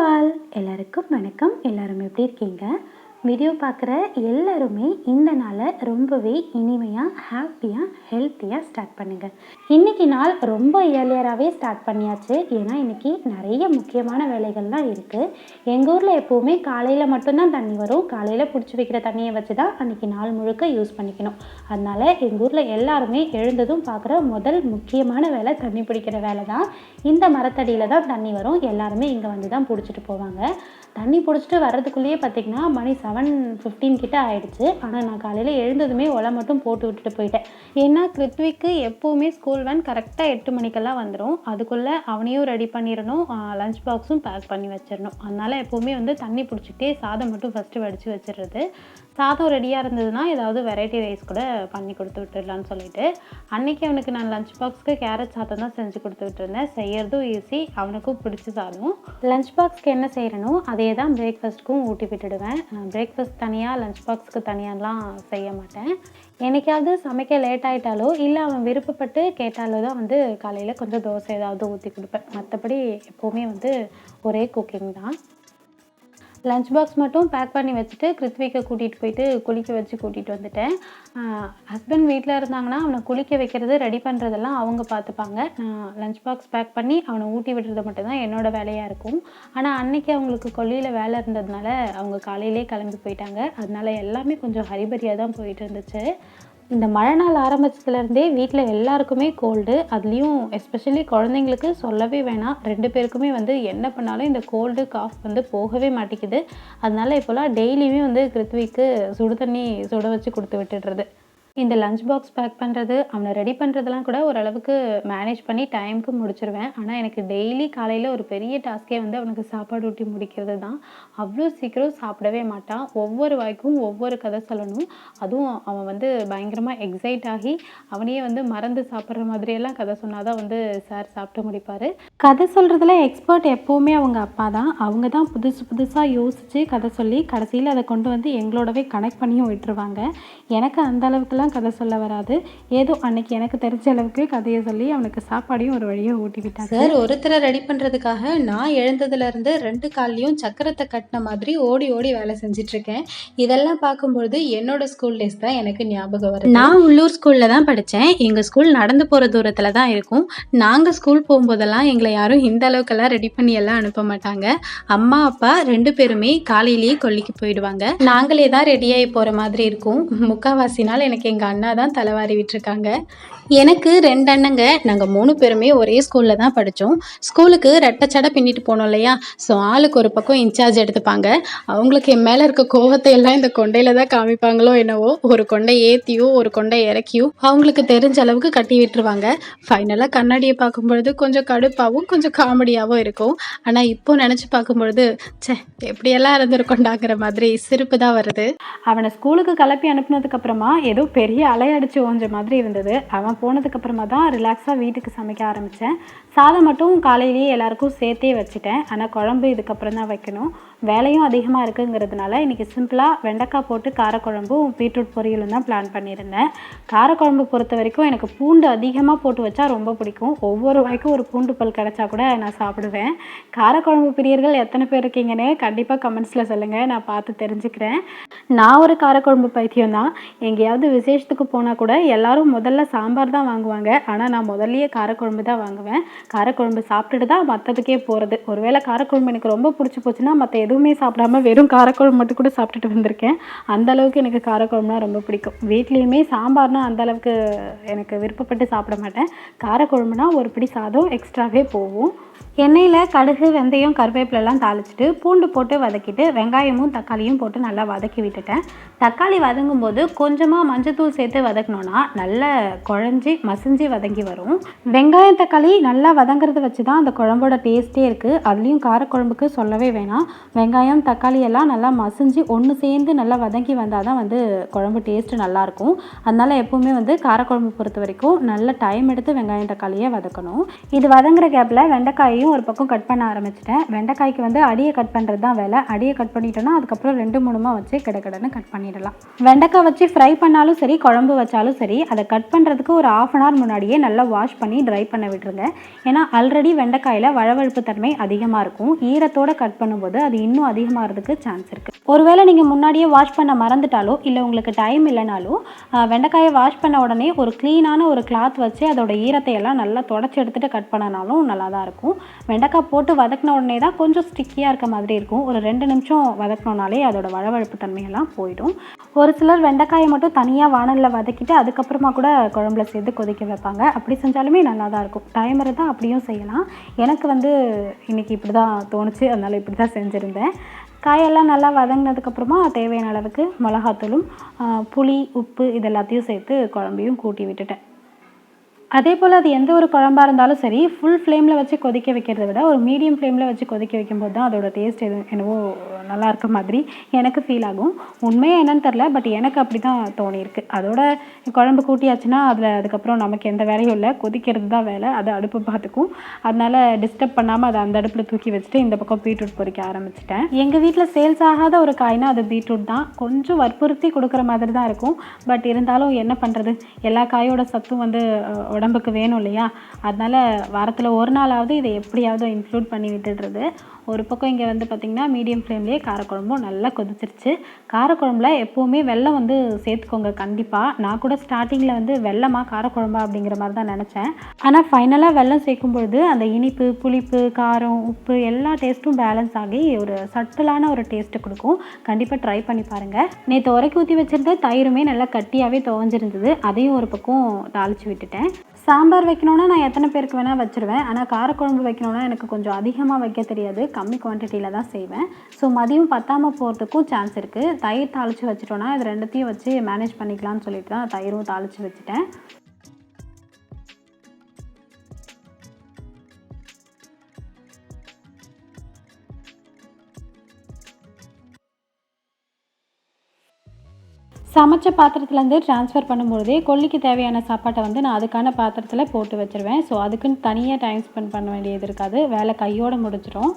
All எல்லாருக்கும் வணக்கம். எல்லாரும் எப்படி இருக்கீங்க? வீடியோ பார்க்குற எல்லாருமே இந்த நாளை ரொம்பவே இனிமையாக, ஹாப்பியாக, ஹெல்த்தியாக ஸ்டார்ட் பண்ணுங்கள். இன்றைக்கி நாள் ரொம்ப இயர்லியராகவே ஸ்டார்ட் பண்ணியாச்சு. ஏன்னா இன்றைக்கி நிறைய முக்கியமான வேலைகள்லாம் இருக்குது. எங்கள் ஊரில் எப்போவுமே காலையில் மட்டும்தான் தண்ணி வரும். காலையில் பிடிச்சி வைக்கிற தண்ணியை வச்சு தான் அன்றைக்கி நாள் முழுக்க யூஸ் பண்ணிக்கணும். அதனால் எங்கள் ஊரில் எல்லாருமே எழுந்ததும் பார்க்குற முதல் முக்கியமான வேலை தண்ணி பிடிக்கிற வேலை தான். இந்த மரத்தடியில் தான் தண்ணி வரும். எல்லாருமே இங்கே வந்து தான் பிடிச்சிட்டு போவாங்க. தண்ணி பிடிச்சிட்டு வர்றதுக்குள்ளேயே பார்த்திங்கன்னா மணி 7:15 கிட்ட ஆகிடுச்சு. ஆனால் நான் காலையில் எழுந்ததுமே ஒலை மட்டும் போட்டு விட்டுட்டு போயிட்டேன். ஏன்னா கிருத்விக்கு எப்போவுமே ஸ்கூல் வேன் கரெக்டாக 8 மணிக்கெல்லாம் வந்துடும். அதுக்குள்ளே அவனையும் ரெடி பண்ணிடணும், லஞ்ச் பாக்ஸும் பேக் பண்ணி வச்சிடணும். அதனால் எப்போவுமே வந்து தண்ணி பிடிச்சிட்டே சாதம் மட்டும் ஃபஸ்ட்டு வடித்து வச்சிடுறது. சாதம் ரெடியாக இருந்ததுன்னா ஏதாவது வெரைட்டி ரைஸ் கூட பண்ணி கொடுத்து விட்டுடலான்னு சொல்லிட்டு அன்றைக்கி அவனுக்கு நான் லஞ்ச் பாக்ஸ்க்கு கேரட் சாதம் தான் செஞ்சு கொடுத்து விட்டுருந்தேன். செய்யறதும் ஈஸி, அவனுக்கும் பிடிச்ச சாதம். லஞ்ச் பாக்ஸ்க்கு என்ன செய்யணும் அதே தான் பிரேக்ஃபாஸ்ட்டுக்கும் ஊட்டி விட்டுடுவேன். பிரேக்ஃபாஸ்ட் தனியாக, லஞ்ச் பாக்ஸ்க்கு தனியாகலாம் செய்ய மாட்டேன். என்னைக்காவது சமைக்க லேட் ஆகிட்டாலோ இல்லை அவன் விருப்பப்பட்டு கேட்டாலோ தான் வந்து காலையில் கொஞ்சம் தோசை ஏதாவது ஊற்றி கொடுப்பேன். மற்றபடி எப்போவுமே வந்து ஒரே குக்கிங் தான். லஞ்ச் பாக்ஸ் மட்டும் பேக் பண்ணி வச்சுட்டு கிருத்விக்கை கூட்டிகிட்டு போயிட்டு குளிக்க வச்சு கூட்டிகிட்டு வந்துட்டேன். ஹஸ்பண்ட் வீட்டில் இருந்தாங்கன்னா அவனை குளிக்க வைக்கிறது, ரெடி பண்ணுறதெல்லாம் அவங்க பார்த்துப்பாங்க. நான் லஞ்ச் பாக்ஸ் பேக் பண்ணி அவனை ஊட்டி விடுறது மட்டும்தான் என்னோடய வேலையாக இருக்கும். ஆனால் அன்றைக்கி அவங்களுக்கு கொல்லியில் வேலை இருந்ததுனால அவங்க காலையிலே கிளம்பி போயிட்டாங்க. அதனால எல்லாமே கொஞ்சம் ஹரிபரியாக தான் போயிட்டு இருந்துச்சு. இந்த மழை நாள் ஆரம்பிச்சதுலேருந்தே வீட்டில் எல்லாருக்குமே கோல்டு. அதுலேயும் எஸ்பெஷலி குழந்தைங்களுக்கு சொல்லவே வேணாம். 2 பேருக்குமே வந்து என்ன பண்ணாலும் இந்த கோல்டு காஃப் வந்து போகவே மாட்டேங்குது. அதனால இப்போலாம் டெய்லியுமே வந்து கிருத்விக்கு சுடு தண்ணி சுட வச்சு கொடுத்து விட்டுடுறது. இந்த லஞ்ச் பாக்ஸ் பேக் பண்ணுறது, அவனை ரெடி பண்ணுறதெல்லாம் கூட ஓரளவுக்கு மேனேஜ் பண்ணி டைமுக்கு முடிச்சிருவேன். ஆனால் எனக்கு டெய்லி காலையில் ஒரு பெரிய டாஸ்கே வந்து அவனுக்கு சாப்பாடு ஊட்டி முடிக்கிறது தான். அவ்வளோ சீக்கிரம் சாப்பிடவே மாட்டான். ஒவ்வொரு வாய்க்கும் ஒவ்வொரு கதை சொல்லணும். அதுவும் அவன் வந்து பயங்கரமாக எக்ஸைட் ஆகி அவனையே வந்து மறந்து சாப்பிட்ற மாதிரியெல்லாம் கதை சொன்னால் தான் வந்து சார் சாப்பிட்டு முடிப்பார். கதை சொல்கிறதுல எக்ஸ்பர்ட் எப்போவுமே அவங்க அப்பா தான். அவங்க தான் புதுசாக யோசித்து கதை சொல்லி கடைசியில் அதை கொண்டு வந்து எங்களோடவே கனெக்ட் பண்ணியும் விட்டுருவாங்க. எனக்கு அந்த அளவுக்குலாம் கதை சொல்ல வராது. ஏதோ அன்னைக்கு எனக்கு தெரிஞ்ச அளவுக்கு கதையை சொல்லி அவனுக்கு சாப்பாடையும் ஒரு வழியாக ஊட்டி விட்டாங்க. சார் ஒருத்தரை ரெடி பண்ணுறதுக்காக நான் எழுந்ததுலேருந்து 2 கால்லையும் சக்கரத்தை கட்டின மாதிரி ஓடி ஓடி வேலை செஞ்சிட்ருக்கேன். இதெல்லாம் பார்க்கும்பொழுது என்னோட ஸ்கூல் டேஸ் தான் எனக்கு ஞாபகம் வருது. நான் உள்ளூர் ஸ்கூலில் தான் படித்தேன். எங்கள் ஸ்கூல் நடந்து போகிற தூரத்தில் தான் இருக்கும். நாங்கள் ஸ்கூல் போகும்போதெல்லாம் எங்களை யாரும் இந்த அளவுக்கெல்லாம் ரெடி பண்ணி எல்லாம் அனுப்ப மாட்டாங்க. அம்மா அப்பா 2 பேருமே காலையிலேயே கொல்லிக்கு போயிடுவாங்க. நாங்களே தான் ரெடியாகி போகிற மாதிரி இருக்கும். முக்கால்வாசி நாள் எனக்கு எங்கள் அண்ணா தான் தலைவாரி விட்டுருக்காங்க. எனக்கு 2 அண்ணங்க. நாங்கள் 3 பேருமே ஒரே ஸ்கூலில் தான் படித்தோம். ஸ்கூலுக்கு ரெட்டச்சடை பின்னிட்டு போனோம் இல்லையா, ஸோ ஆளுக்கு ஒரு பக்கம் இன்சார்ஜ் எடுத்துப்பாங்க. அவங்களுக்கு என் மேலே இருக்க கோவத்தை எல்லாம் இந்த கொண்டையில் தான் காமிப்பாங்களோ என்னவோ. ஒரு கொண்டை ஏற்றியோ ஒரு கொண்டை இறக்கியோ அவங்களுக்கு தெரிஞ்ச அளவுக்கு கட்டி விட்டுருவாங்க. ஃபைனலாக கண்ணாடியை பார்க்கும்பொழுது கொஞ்சம் கடுப்பாகவும் கொஞ்சம் காமெடியாகவும் இருக்கும். ஆனால் இப்போ நினச்சி பார்க்கும்பொழுது எப்படியெல்லாம் இருந்திருக்கோண்டாங்கிற மாதிரி சிரிப்பு தான் வருது. அவனை ஸ்கூலுக்கு கிளப்பி அனுப்புனதுக்கப்புறமா ஏதோ பெரிய அலையடிச்சு ஓஞ்ச மாதிரி இருந்தது. அவன் போனதுக்கப்புறமா தான் ரிலாக்ஸாக வீட்டுக்கு சமைக்க ஆரம்பித்தேன். சாதம் மட்டும் காலையிலேயே எல்லாருக்கும் சேர்த்தே வச்சுட்டேன். ஆனால் குழம்பு இதுக்கப்புறம் தான் வைக்கணும். வேலையும் அதிகமாக இருக்குங்கிறதுனால இன்றைக்கி சிம்பிளாக வெண்டைக்காய் போட்டு காரக்குழம்பும் பீட்ரூட் பொரியலும் தான் பிளான் பண்ணியிருந்தேன். காரக்குழம்பு பொறுத்த வரைக்கும் எனக்கு பூண்டு அதிகமாக போட்டு வச்சா ரொம்ப பிடிக்கும். ஒவ்வொரு வாய்க்கும் ஒரு பூண்டு பல் கிடச்சா கூட நான் சாப்பிடுவேன். காரக்குழம்பு பிரியர்கள் எத்தனை பேர் இருக்கீங்கன்னு கண்டிப்பாக கமெண்ட்ஸில் சொல்லுங்கள், நான் பார்த்து தெரிஞ்சுக்கிறேன். நான் ஒரு காரக்குழம்பு பைத்தியம் தான். எங்கேயாவது விசேஷத்துக்கு போனால் கூட எல்லாரும் முதல்ல சாம்பார் தான் வாங்குவாங்க. ஆனால் நான் முதல்லையே காரக்குழம்பு தான் வாங்குவேன். காரக்குழம்பு சாப்பிட்டுட்டு தான் மற்றதுக்கே போகிறது. ஒருவேளை காரக்குழம்பு எனக்கு ரொம்ப பிடிச்சி போச்சுன்னா மற்ற எதுவுமே சாப்பிடாம வெறும் காரக்குழம்பு மட்டும் கூட சாப்பிட்டுட்டு வந்திருக்கேன். அந்தளவுக்கு எனக்கு காரக்குழம்புனா ரொம்ப பிடிக்கும். வீட்லேயுமே சாம்பார்னால் அந்தளவுக்கு எனக்கு விருப்பப்பட்டு சாப்பிட மாட்டேன். காரக்குழம்புனா ஒரு பிடி சாதம் எக்ஸ்ட்ராவே போகும். எண்ணெயில் கடுகு, வெந்தயம், கருவேப்பிலெல்லாம் தாளிச்சிட்டு பூண்டு போட்டு வதக்கிட்டு வெங்காயமும் தக்காளியும் போட்டு நல்லா வதக்கி விட்டுட்டேன். தக்காளி வதங்கும் போது கொஞ்சமாக மஞ்சத்தூள் சேர்த்து வதக்கினோன்னா நல்லா குழஞ்சி மசிஞ்சு வதங்கி வரும். வெங்காயம் தக்காளி நல்லா வதங்கிறத வச்சு தான் அந்த குழம்போட டேஸ்ட்டே இருக்குது. அதுலேயும் காரக்குழம்புக்கு சொல்லவே வேணாம். வெங்காயம் தக்காளி எல்லாம் நல்லா மசிஞ்சு ஒன்று சேர்ந்து நல்லா வதங்கி வந்தால் தான் வந்து குழம்பு டேஸ்ட்டு நல்லாயிருக்கும். அதனால் எப்போவுமே வந்து காரக்குழம்பு பொறுத்த வரைக்கும் நல்ல டைம் எடுத்து வெங்காயம் தக்காளியை வதக்கணும். இது வதங்குற கேப்பில் வெண்டைக்காய் வெண்டைக்காயையும் ஒரு பக்கம் கட் பண்ண ஆரம்பிச்சிட்டேன். வெண்டைக்காய்க்கு வந்து அடியை கட் பண்ணுறது தான் வேலை. அடியை கட் பண்ணிட்டோன்னா அதுக்கப்புறம் 2-3 வச்சு கடகடன்னு கட் பண்ணிடலாம். வெண்டைக்காய் வச்சு ஃப்ரை பண்ணாலும் சரி, குழம்பு வச்சாலும் சரி, அதை கட் பண்ணுறதுக்கு ஒரு 1/2 அன் ஹவர் முன்னாடியே நல்லா வாஷ் பண்ணி ட்ரை பண்ண விட்டுருங்க. ஏன்னா ஆல்ரெடி வெண்டைக்காயில் வழவழுப்பு தன்மை அதிகமாக இருக்கும். ஈரத்தோடு கட் பண்ணும்போது அது இன்னும் அதிகமாகிறதுக்கு சான்ஸ் இருக்குது. ஒருவேளை நீங்கள் முன்னாடியே வாஷ் பண்ண மறந்துட்டாலோ இல்லை உங்களுக்கு டைம் இல்லைனாலும் வெண்டைக்காயை வாஷ் பண்ண உடனே ஒரு க்ளீனான ஒரு கிளாத் வச்சு அதோட ஈரத்தை எல்லாம் நல்லா தொடச்சி எடுத்துகிட்டு கட் பண்ணனாலும் நல்லா தான் இருக்கும். வெண்டைக்காய் போட்டு வதக்கின உடனே தான் கொஞ்சம் ஸ்டிக்கியாக இருக்க மாதிரி இருக்கும். ஒரு 2 நிமிஷம் வதக்கினோனாலே அதோட வழவழுப்பு தன்மையெல்லாம் போயிடும். ஒரு சிலர் வெண்டைக்காயை மட்டும் தனியாக வானலில் வதக்கிட்டு அதுக்கப்புறமா கூட குழம்புல சேர்த்து கொதிக்க வைப்பாங்க. அப்படி செஞ்சாலுமே நல்லா தான் இருக்கும். டைம் இருந்தால் அப்படியும் செய்யலாம். எனக்கு வந்து இன்றைக்கி இப்படி தான் தோணுச்சு, அதனால் இப்படி தான் செஞ்சுருந்தேன். காயெல்லாம் நல்லா வதங்கினதுக்கப்புறமா தேவையான அளவுக்கு மிளகாத்தூளும் புளி, உப்பு இது எல்லாத்தையும் சேர்த்து குழம்பையும் கூட்டி விட்டுட்டேன். அதே போல் அது எந்த ஒரு குழம்பாக இருந்தாலும் சரி, ஃபுல் ஃப்ளேமில் வச்சு கொதிக்க வைக்கிறத விட ஒரு மீடியம் ஃப்ளேமில் வச்சு கொதிக்க வைக்கும்போது தான் அதோட டேஸ்ட் என்னவோ நல்லா இருக்க மாதிரி எனக்கு ஃபீல் ஆகும். உண்மையாக என்னன்னு தெரில, பட் எனக்கு அப்படி தான் தோணியிருக்கு. அதோட குழம்பு கூட்டியாச்சுன்னா அதில் அதுக்கப்புறம் நமக்கு எந்த வேலையும் இல்லை, கொதிக்கிறது தான் வேலை. அது அடுப்பு பார்த்துக்கும். அதனால் டிஸ்டர்ப் பண்ணாமல் அதை அந்த அடுப்பில் தூக்கி வச்சுட்டு இந்த பக்கம் பீட்ரூட் பொரிக்க ஆரம்பிச்சிட்டேன். எங்கள் வீட்டில் சேல்ஸ் ஆகாத ஒரு காய்னா அது பீட்ரூட் தான். கொஞ்சம் வற்புறுத்தி கொடுக்குற மாதிரி தான் இருக்கும். பட் இருந்தாலும் என்ன பண்ணுறது, எல்லா காயோட சத்தும் வந்து உடம்புக்கு வேணும் இல்லையா? அதனால் வாரத்தில் ஒரு நாளாவது இதை எப்படியாவது இன்க்ளூட் பண்ணி விட்டுடுறது. ஒரு பக்கம் இங்கே வந்து பார்த்திங்கன்னா மீடியம் ஃப்ளேம்லேயே காரக்குழம்பும் நல்லா கொதிச்சிருச்சு. காரக்குழம்புல எப்போவுமே வெல்லம் வந்து சேர்த்துக்கோங்க கண்டிப்பாக. நான் கூட ஸ்டார்டிங்கில் வந்து வெல்லமாக காரக்குழம்பா அப்படிங்கிற மாதிரி தான் நினச்சேன். ஆனால் ஃபைனலாக வெல்லம் சேர்க்கும்பொழுது அந்த இனிப்பு, புளிப்பு, காரம், உப்பு எல்லா டேஸ்ட்டும் பேலன்ஸ் ஆகி ஒரு சட்டிலான ஒரு டேஸ்ட்டு கொடுக்கும். கண்டிப்பாக ட்ரை பண்ணி பாருங்கள். நேற்று உரைக்கு ஊற்றி வச்சுருந்த தயிருமே நல்லா கட்டியாகவே துவஞ்சிருந்தது. அதையும் ஒரு பக்கம் தாளித்து விட்டுட்டேன். சாம்பார் வைக்கணுன்னா நான் எத்தனை பேருக்கு வேணால் வச்சுருவேன். ஆனால் காரக்குழம்பு வைக்கணுன்னா எனக்கு கொஞ்சம் அதிகமாக வைக்க தெரியாது. கம்மி குவான்டிட்டியில் தான் செய்வேன். ஸோ மதியம் பத்தாமல் போகிறதுக்கும் சான்ஸ் இருக்குது. தயிர் தாளித்து வச்சுட்டோன்னா இது 2த்தையும் வச்சு மேனேஜ் பண்ணிக்கலாம்னு சொல்லிட்டு தான் தயிரும் தாளித்து வச்சுட்டேன். சமைச்ச பாத்திரத்துலேருந்து ட்ரான்ஸ்ஃபர் பண்ணும்பொழுதே கொல்லிக்கு தேவையான சாப்பாட்டை வந்து நான் அதுக்கான பாத்திரத்தில் போட்டு வச்சுருவேன். ஸோ அதுக்குன்னு தனியாக டைம் ஸ்பெண்ட் பண்ண வேண்டியது இருக்காது. வேலை கையோடு முடிச்சிடும்.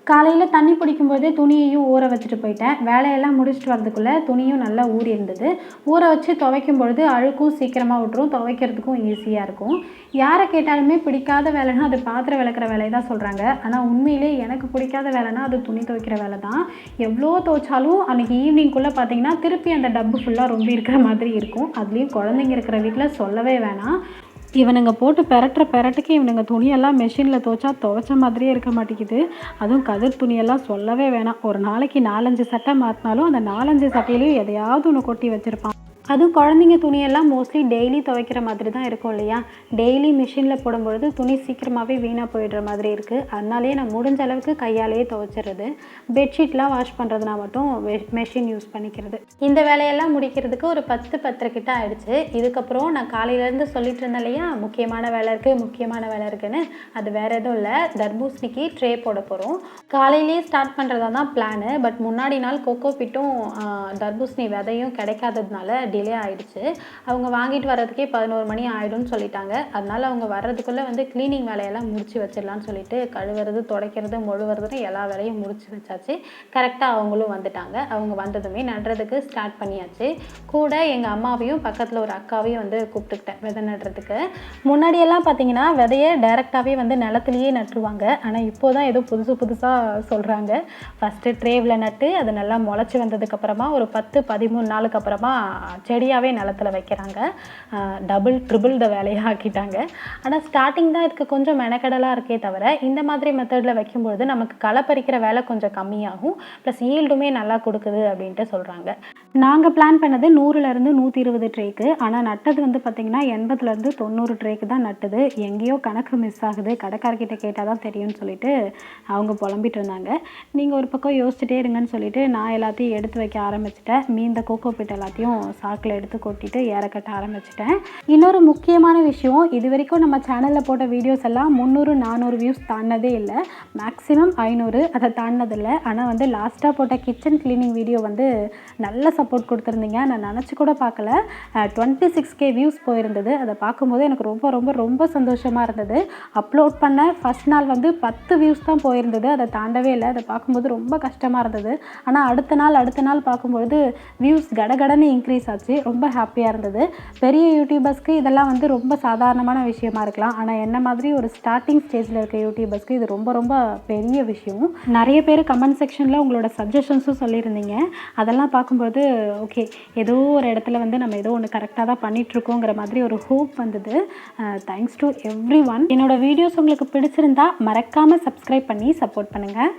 காலையில் தண்ணி பிடிக்கும்போதே துணியையும் ஊற வச்சுட்டு போயிட்டேன். வேலையெல்லாம் முடிச்சுட்டு வரதுக்குள்ளே துணியும் நல்லா ஊறி இருந்தது. ஊற வச்சு துவைக்கும் பொழுது அழுக்கும் சீக்கிரமாக விட்டுரும், துவைக்கிறதுக்கும் ஈஸியாக இருக்கும். யாரை கேட்டாலுமே பிடிக்காத வேலைன்னா அது பாத்திரம் விளக்குற வேலையை தான் சொல்கிறாங்க. ஆனால் உண்மையிலே எனக்கு பிடிக்காத வேலைன்னா அது துணி துவைக்கிற வேலை தான். எவ்வளோ துவைச்சாலும் அன்றைக்கி ஈவினிங்குள்ளே பார்த்திங்கன்னா திருப்பி அந்த டப்பு ஃபுல்லாக ரொம்ப இருக்கிற மாதிரி இருக்கும். அதுலேயும் குழந்தைங்க இருக்கிற வீட்டில் சொல்லவே வேணாம். இவனுங்க போட்டு பெரட்டுக்கு இவனுங்க துணியெல்லாம் மெஷினில் துவைச்ச மாதிரியே இருக்க மாட்டேங்குது. அதுவும் கதிர் துணியெல்லாம் சொல்லவே வேணாம். ஒரு நாளைக்கு 4-5 சட்டை மாற்றினாலும் அந்த 4-5 சட்டையிலையும் எதையாவது ஒன்று கொட்டி வச்சுருப்பான். அதுவும் குழந்தைங்க துணியெல்லாம் மோஸ்ட்லி டெய்லி துவைக்கிற மாதிரி தான் இருக்கும் இல்லையா? டெய்லி மிஷினில் போடும்பொழுது துணி சீக்கிரமாகவே வீணாக போயிடுற மாதிரி இருக்குது. அதனாலேயே நான் முடிஞ்ச அளவுக்கு கையாலேயே துவைச்சிடுறது. பெட்ஷீட்லாம் வாஷ் பண்ணுறதுனா மட்டும் மெஷின் யூஸ் பண்ணிக்கிறது. இந்த வேலையெல்லாம் முடிக்கிறதுக்கு ஒரு 10-10:30 கிட்ட ஆகிடுச்சு. இதுக்கப்புறம் நான் காலையிலேருந்து சொல்லிட்டு இருந்தேன் இல்லையா, முக்கியமான வேலை இருக்குதுன்னு. அது வேறு எதுவும் இல்லை, தர்பூசணிக்கு ட்ரே போட போகிறோம். காலையிலேயே ஸ்டார்ட் பண்ணுறதா தான் பிளானு. பட் முன்னாடி நாள் கொக்கோ பிட்டும் தர்பூசணி விதையும் கிடைக்காததுனால டிலே ஆகிடுச்சு. அவங்க வாங்கிட்டு வர்றதுக்கே 11 மணி ஆகிடும்னு சொல்லிட்டாங்க. அதனால் அவங்க வர்றதுக்குள்ளே வந்து க்ளீனிங் வேலையெல்லாம் முடிச்சு வச்சிடலான்னு சொல்லிட்டு கழுவுறது, துடைக்கிறது, மொழுவுறதுன்னு எல்லா வேலையும் முடிச்சு வச்சாச்சு. கரெக்டாக அவங்களும் வந்துட்டாங்க. அவங்க வந்ததுமே நடுறதுக்கு ஸ்டார்ட் பண்ணியாச்சு. கூட எங்கள் அம்மாவையும் பக்கத்தில் ஒரு அக்காவையும் வந்து கூப்பிட்டுக்கிட்டேன் விதை நடுறதுக்கு. முன்னாடியெல்லாம் பார்த்தீங்கன்னா விதையை டைரெக்டாகவே வந்து நிலத்துலேயே நட்டுருவாங்க. ஆனால் இப்போ தான் ஏதோ புதுசாக சொல்கிறாங்க. ஃபஸ்ட்டு ட்ரேவில் நட்டு அது நல்லா முளைச்சி வந்ததுக்கப்புறமா ஒரு 10-13 நாளுக்கு அப்புறமா செடியாகவே நிலத்தில் வைக்கிறாங்க. டபுள் ட்ரிபிள் த வேலையாக ஆக்கிட்டாங்க. ஆனால் ஸ்டார்டிங் தான் இதுக்கு கொஞ்சம் மெனக்கடலாக இருக்கே தவிர, இந்த மாதிரி மெத்தடில் வைக்கும்பொழுது நமக்கு களை பறிக்கிற வேலை கொஞ்சம் கம்மியாகும், ப்ளஸ் ஈல்டுமே நல்லா கொடுக்குது அப்படின்ட்டு சொல்கிறாங்க. நாங்கள் பிளான் பண்ணது 100லேருந்து 120 ட்ரேக்கு. ஆனால் நட்டது வந்து பார்த்திங்கன்னா 80லேருந்து 90 ட்ரேக்கு தான் நட்டுது. எங்கேயோ கணக்கு மிஸ் ஆகுது, கடைக்காரர்கிட்ட கேட்டால் தான் தெரியும்னு சொல்லிட்டு அவங்க புலம்பிட்டு இருந்தாங்க. நீங்கள் ஒரு பக்கம் யோசிச்சுட்டே இருங்கன்னு சொல்லிட்டு நான் எல்லாத்தையும் எடுத்து வைக்க ஆரம்பிச்சிட்டேன். மீந்த கோகோ பிட் எல்லாத்தையும் சாக்கில் எடுத்து கொட்டிட்டு ஏற கட்ட ஆரம்பிச்சிட்டேன். இன்னொரு முக்கியமான விஷயம், இது வரைக்கும் நம்ம சேனலில் போட்ட வீடியோஸ் எல்லாம் 300-400 வியூஸ் தாண்டினதே இல்லை. மேக்ஸிமம் 500, அதை தாண்டினதில்லை. ஆனால் வந்து லாஸ்ட்டாக போட்ட கிச்சன் கிளீனிங் வீடியோ வந்து நல்ல சப்போர்ட் கொடுத்துருந்தீங்க. நான் நினச்சி கூட பார்க்கல. 26K வியூஸ் போயிருந்தது. அதை பார்க்கும்போது எனக்கு ரொம்ப ரொம்ப ரொம்ப சந்தோஷமாக இருந்தது. அப்லோட் பண்ண ஃபஸ்ட் நாள் வந்து 10 வியூஸ் தான் போயிருந்தது, அதை தாண்டவே இல்லை. அதை பார்க்கும்போது ரொம்ப கஷ்டமாக இருந்தது. ஆனால் அடுத்த நாள் பார்க்கும்பொழுது வியூஸ் கடகடன்னு இன்க்ரீஸ் ஆச்சு. ரொம்ப ஹாப்பியாக இருந்தது. பெரிய யூடியூபர்ஸ்க்கு இதெல்லாம் வந்து ரொம்ப சாதாரணமான விஷயமா இருக்கலாம். ஆனால் என்ன மாதிரி ஒரு ஸ்டார்டிங் ஸ்டேஜில் இருக்க யூடியூபர்ஸ்க்கு இது ரொம்ப ரொம்ப பெரிய விஷயம். நிறைய பேர் கமெண்ட் செக்ஷனில் உங்களோட சஜஷன்ஸும் சொல்லியிருந்தீங்க. அதெல்லாம் பார்க்கும்போது ஓகே, ஏதோ ஒரு இடத்துல வந்து நம்ம ஏதோ ஒன்று கரெக்டாக தான் பண்ணிகிட்ருக்கோங்கிற மாதிரி ஒரு ஹோப் வந்தது. Thanks to every one. என்னோடய வீடியோஸ் உங்களுக்கு பிடிச்சிருந்தா மறக்காமல் சப்ஸ்கிரைப் பண்ணி சப்போர்ட் பண்ணுங்கள்.